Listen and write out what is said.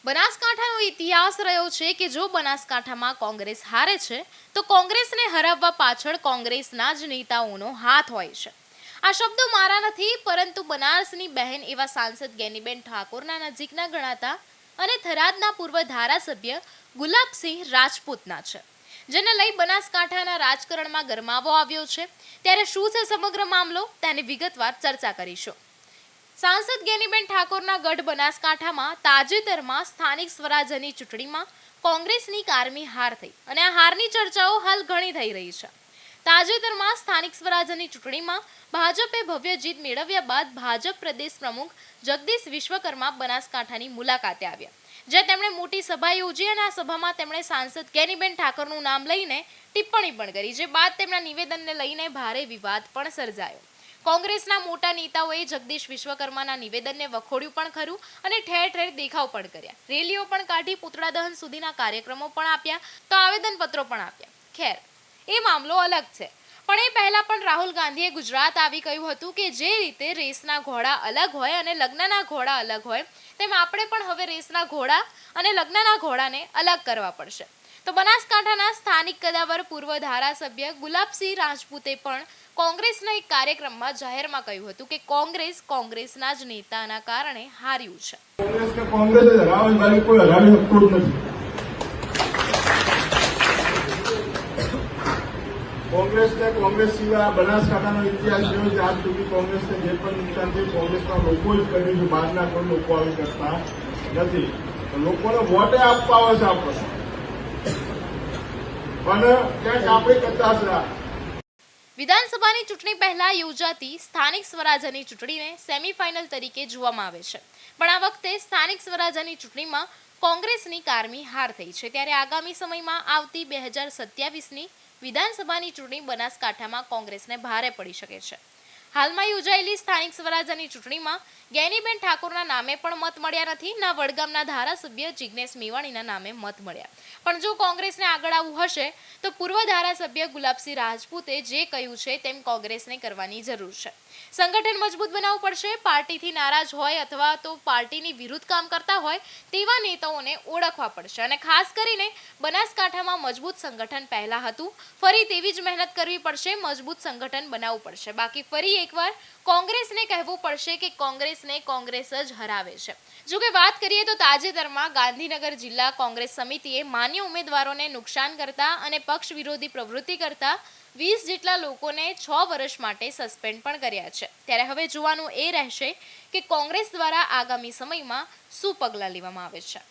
બનાસકાંઠાનો ઇતિહાસ રહ્યો છે કે જો બનાસકાંઠામાં કોંગ્રેસ હારે છે તો કોંગ્રેસને હરાવવા પાછળ કોંગ્રેસના જ નેતાઓનો હાથ હોય છે। આ શબ્દો મારા નથી, પરંતુ બનાસની બહેન એવા સાંસદ ગેનીબેન ઠાકોરના નજીકના ગણાતા અને થરાદના પૂર્વ ધારાસભ્ય ગુલાબસિંહ રાજપૂતના છે, જેને લઈ બનાસકાંઠાના રાજકારણમાં ગરમાવો આવ્યો છે। ત્યારે શું છે સમગ્ર મામલો, તેની વિગતવાર ચર્ચા કરીશું। સાંસદ ગેનીબેન ઠાકોરના ગઢ બનાસકાંઠામાં તાજેતરમાં સ્થાનિક સ્વરાજ્યની ચૂંટણીમાં કોંગ્રેસની કારમી હાર થઈ અને આ હારની ચર્ચાઓ હાલ ઘણી થઈ રહી છે। તાજેતરમાં સ્થાનિક સ્વરાજ્યની ચૂંટણીમાં ભાજપે ભવ્ય જીત મેળવ્યા બાદ ભાજપ પ્રદેશ પ્રમુખ જગદીશ વિશ્વકર્મા બનાસકાંઠાની મુલાકાતે આવ્યા, જ્યાં તેમણે મોટી સભા યોજી અને આ સભામાં તેમણે સાંસદ ગેનીબેન ઠાકોરનું નામ લઈને ટિપ્પણી પણ કરી, જે બાદ તેમના નિવેદનને લઈને ભારે વિવાદ પણ સર્જાયો। કોંગ્રેસના મોટા નેતાઓએ જગદીશ વિશ્વકર્માના નિવેદનને વખોડ્યું પણ ખરું અને ઠેર ઠેર દેખાવ પણ કર્યા, રેલીઓ પણ કાઢી, પુતળા દહન સુધીના કાર્યક્રમો પણ આપ્યા, તો આવેદનપત્રો પણ આપ્યા। ખેર, એ મામલો અલગ છે, પણ એ પહેલા પણ રાહુલ ગાંધીએ ગુજરાત આવી કહ્યું હતું કે જે રીતે રેસના ઘોડા અલગ હોય અને લગ્નના ઘોડા અલગ હોય, તેમ આપણે પણ હવે રેસના ઘોડા અને લગ્નના ઘોડાને અલગ કરવા પડશે। તો બનાસકાંઠાના સ્થાનિક કદાવર પૂર્વ ધારાસભ્ય ગુલાબસિંહ રાજપૂતે પણ કોંગ્રેસના એક કાર્યક્રમમાં જાહેરમાં કહ્યું હતું કે કોંગ્રેસના જ નેતાના કારણે હાર્યું છે। કોંગ્રેસ સિવાય બનાસકાંઠાનો ઇતિહાસ રહ્યો છે। આજ સુધી કોંગ્રેસને જે પણ નુકસાન થયું કોંગ્રેસના લોકો જ કર્યું છે, બહારના કોઈ લોકો આવી કરતા નથી। લોકોને વોટે આપવા આવે છે આપણે, અને ક્યાંક આપણે કરતા છે। વિધાનસભાની ચૂંટણી પહેલા યોજાતી સ્થાનિક સ્વરાજ્યની ચૂંટણીને સેમીફાઇનલ તરીકે જોવામાં આવે છે, પણ આ વખતે સ્થાનિક સ્વરાજ્યની ચૂંટણીમાં કોંગ્રેસની કારમી હાર થઈ છે। ત્યારે આગામી સમયમાં આવતી 2027ની વિધાનસભાની ચૂંટણી બનાસકાંઠામાં કોંગ્રેસને ભારે પડી શકે છે। હાલમાં યોજાયેલી સ્થાનિક સ્વરાજ્યની ચૂંટણીમાં ગેનીબેન ઠાકોરના નામે પણ મત મળ્યા નથી, ના વડગામના ધારાસભ્ય જિગ્નેશ મેવાણીના નામે મત મળ્યા। પણ જો કોંગ્રેસને આગળ આવવું હશે તો પૂર્વ ધારાસભ્ય ગુલાબસિંહ રાજપૂતે જે કહ્યું છે તેમ કોંગ્રેસને કરવાની જરૂર છે। સંગઠન મજબૂત બનાવવું પડશે। પાર્ટીથી નારાજ હોય અથવા તો પાર્ટીની વિરુદ્ધ કામ કરતા હોય તેવા નેતાઓને ઓળખવા પડશે અને ખાસ કરીને બનાસકાંઠામાં મજબૂત સંગઠન પહેલા હતું, ફરી તેવી જ મહેનત કરવી પડશે, મજબૂત સંગઠન બનાવવું પડશે। બાકી ફરી એકવાર કોંગ્રેસને કહેવું પડશે કે કોંગ્રેસ જ હરાવે છે। જો કે વાત કરીએ તો તાજેતરમાં ગાંધીનગર જિલ્લા કોંગ્રેસ સમિતિએ માન્ય ઉમેદવારોને નુકસાન કરતા અને પક્ષ વિરોધી પ્રવૃત્તિ કરતા 20 જેટલા લોકોને 6 વર્ષ માટે સસ્પેન્ડ પણ કર્યા છે। ત્યારે હવે જોવાનું એ રહેશે કે કોંગ્રેસ દ્વારા આગામી સમયમાં શું પગલાં લેવામાં આવે છે।